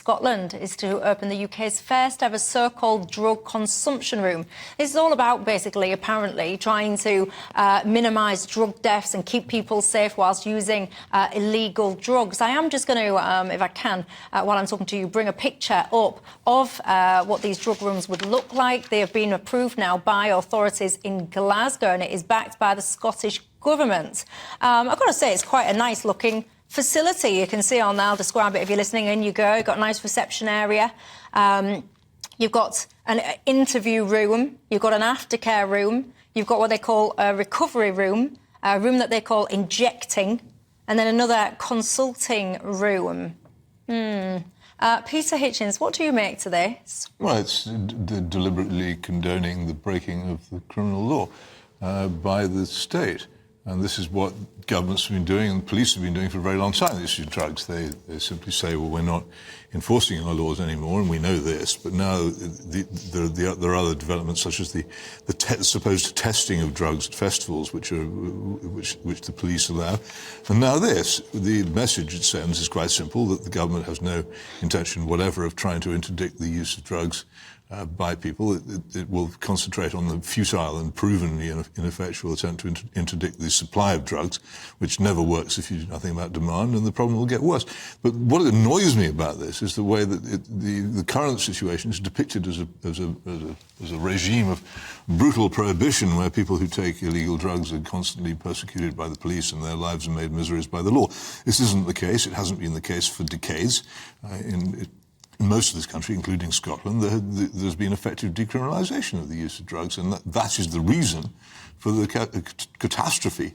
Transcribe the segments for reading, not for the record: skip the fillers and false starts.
Scotland is to open the UK's first ever so-called drug consumption room. This is all about basically, apparently, trying to minimise drug deaths and keep people safe whilst using illegal drugs. I am just going to, if I can, while I'm talking to you, bring a picture up of what these drug rooms would look like. They have been approved now by authorities in Glasgow, and it is backed by the Scottish Government. I've got to say, it's quite a nice-looking facility. You can see I'll describe it if you're listening. In you go. You've got a nice reception area. You've got an interview room. You've got an aftercare room. You've got what they call a recovery room, a room that they call injecting, and then another consulting room. Peter Hitchens, what do you make to this? Well, it's deliberately condoning the breaking of the criminal law by the state. And this is what governments have been doing and police have been doing for a very long time. The issue of drugs, they simply say, well, we're not enforcing our laws anymore, and we know this. But now there are other developments, such as the supposed testing of drugs at festivals, which the police allow. And now this, the message it sends is quite simple, that the government has no intention whatever of trying to interdict the use of drugs by people. It will concentrate on the futile and provenly ineffectual attempt to interdict the supply of drugs, which never works if you do nothing about demand, and the problem will get worse. But what annoys me about this is the way that the current situation is depicted as a regime of brutal prohibition, where people who take illegal drugs are constantly persecuted by the police and their lives are made miseries by the law. This isn't the case. It hasn't been the case for decades. In most of this country, including Scotland, there's been effective decriminalisation of the use of drugs, and that is the reason for the catastrophe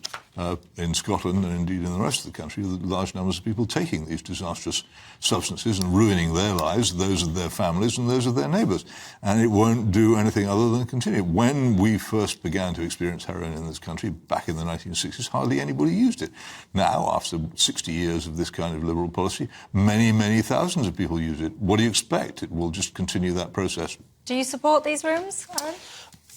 in Scotland and indeed in the rest of the country, the large numbers of people taking these disastrous substances and ruining their lives, those of their families and those of their neighbours. And it won't do anything other than continue. When we first began to experience heroin in this country, back in the 1960s, hardly anybody used it. Now, after 60 years of this kind of liberal policy, many, many thousands of people use it. What do you expect? It will just continue that process. Do you support these rooms, Aaron?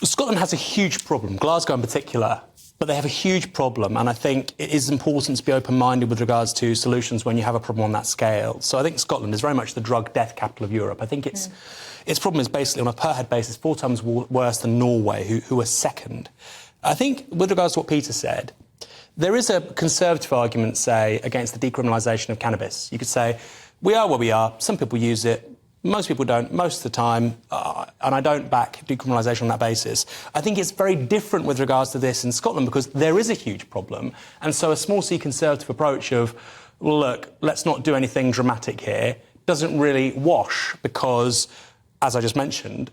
Scotland has a huge problem, Glasgow in particular, but they have a huge problem, and I think it is important to be open-minded with regards to solutions when you have a problem on that scale. So I think Scotland is very much the drug death capital of Europe. I think its problem is basically, on a per-head basis, 4 times worse than Norway, who are second. I think, with regards to what Peter said, there is a conservative argument, say, against the decriminalisation of cannabis. You could say, we are where we are, some people use it, most people don't, most of the time, and I don't back decriminalisation on that basis. I think it's very different with regards to this in Scotland because there is a huge problem, and so a small C conservative approach of, well, look, let's not do anything dramatic here, doesn't really wash because, as I just mentioned,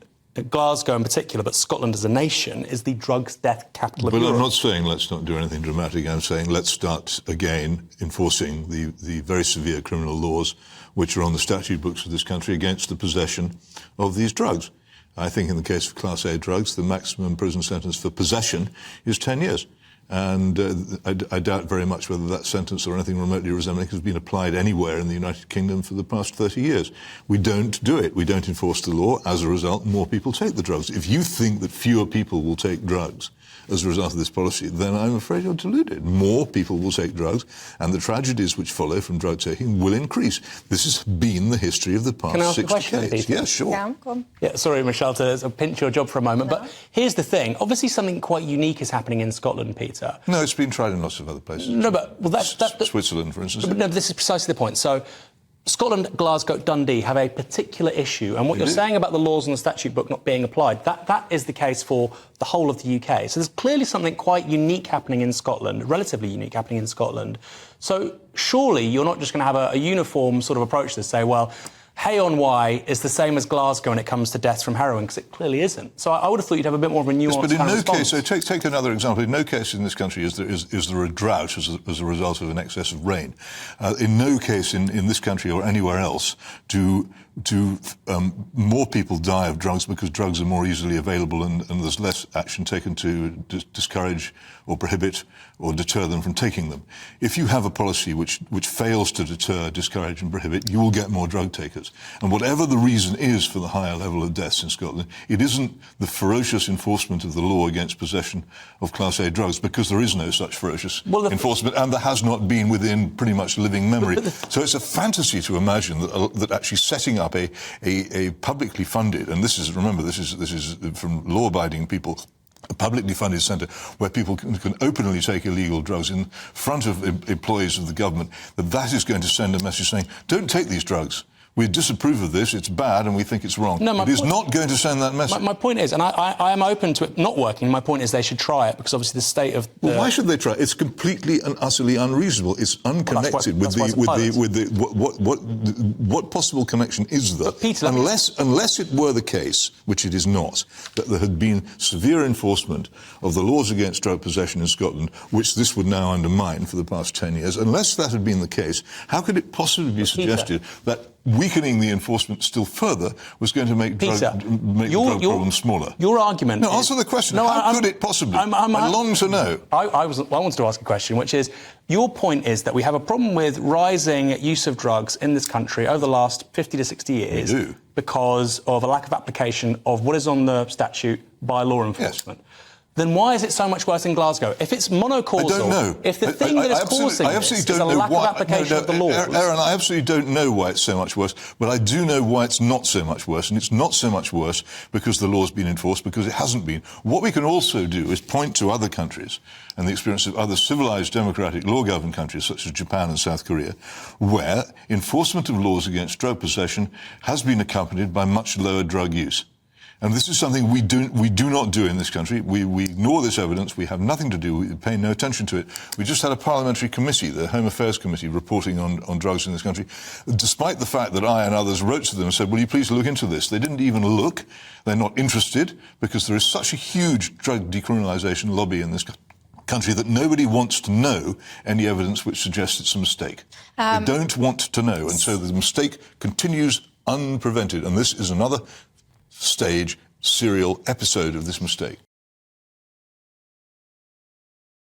Glasgow in particular, but Scotland as a nation, is the drugs death capital of Europe. But I'm not saying let's not do anything dramatic. I'm saying let's start again enforcing the very severe criminal laws which are on the statute books of this country against the possession of these drugs. I think in the case of Class A drugs, the maximum prison sentence for possession is 10 years. And I doubt very much whether that sentence or anything remotely resembling has been applied anywhere in the United Kingdom for the past 30 years. We don't do it. We don't enforce the law. As a result, more people take the drugs. If you think that fewer people will take drugs as a result of this policy, then I'm afraid you're deluded. More people will take drugs, and the tragedies which follow from drug taking will increase. This has been the history of the past 6 decades. Yeah, sure. Yeah, go on. Yeah, sorry, Michelle, to pinch your job for a moment, but here's the thing. Obviously, something quite unique is happening in Scotland, Peter. No, it's been tried in lots of other places. No, but that's Switzerland, for instance. But no, this is precisely the point. So Scotland, Glasgow, Dundee have a particular issue, and what you're saying about the laws in the statute book not being applied, that is the case for the whole of the UK. So there's clearly something quite unique happening in Scotland, relatively unique happening in Scotland. So surely you're not just going to have a uniform sort of approach to say, well, Hay on Wye is the same as Glasgow when it comes to deaths from heroin, because it clearly isn't. So I would have thought you'd have a bit more of a nuanced But in no response. case, so take another example. In no case in this country is there a drought as a result of an excess of rain. In no case in this country or anywhere else do more people die of drugs because drugs are more easily available and there's less action taken to discourage or prohibit or deter them from taking them. If you have a policy which fails to deter, discourage and prohibit, you will get more drug takers. deaths. And whatever the reason is for the higher level of deaths in Scotland, it isn't the ferocious enforcement of the law against possession of Class A drugs, because there is no such ferocious enforcement, and there has not been within pretty much living memory. So it's a fantasy to imagine that actually setting up a publicly funded, and this is from law-abiding people, a publicly funded centre where people can openly take illegal drugs in front of employees of the government, that is going to send a message saying, don't take these drugs. We disapprove of this, it's bad, and we think it's wrong. No, it is not going to send that message. My point is, and I am open to it not working, my point is they should try it, because obviously the state of... Well, why should they try it? It's completely and utterly unreasonable. It's unconnected what possible connection is there? Peter, unless it were the case, which it is not, that there had been severe enforcement of the laws against drug possession in Scotland, which this would now undermine for the past 10 years, unless that had been the case, how could it possibly be suggested that weakening the enforcement still further was going to make the drug problem smaller? Your argument... No, answer the question. How could it possibly? I long to know. I wanted to ask a question, which is, your point is that we have a problem with rising use of drugs in this country over the last 50 to 60 years We do. because of a lack of application of what is on the statute by law enforcement. Yes. Then why is it so much worse in Glasgow? If it's monocausal... I don't know. If the thing that is causing this is a lack of application of the laws... Aaron, I absolutely don't know why it's so much worse, but I do know why it's not so much worse, and it's not so much worse because the law's been enforced, because it hasn't been. What we can also do is point to other countries and the experience of other civilised, democratic, law-governed countries, such as Japan and South Korea, where enforcement of laws against drug possession has been accompanied by much lower drug use. And this is something we do not do in this country. We ignore this evidence. We have nothing to do. We pay no attention to it. We just had a parliamentary committee, the Home Affairs Committee, reporting on drugs in this country, despite the fact that I and others wrote to them and said, will you please look into this? They didn't even look. They're not interested, because there is such a huge drug decriminalisation lobby in this country that nobody wants to know any evidence which suggests it's a mistake. They don't want to know. And so the mistake continues unprevented. And this is another serial episode of this mistake.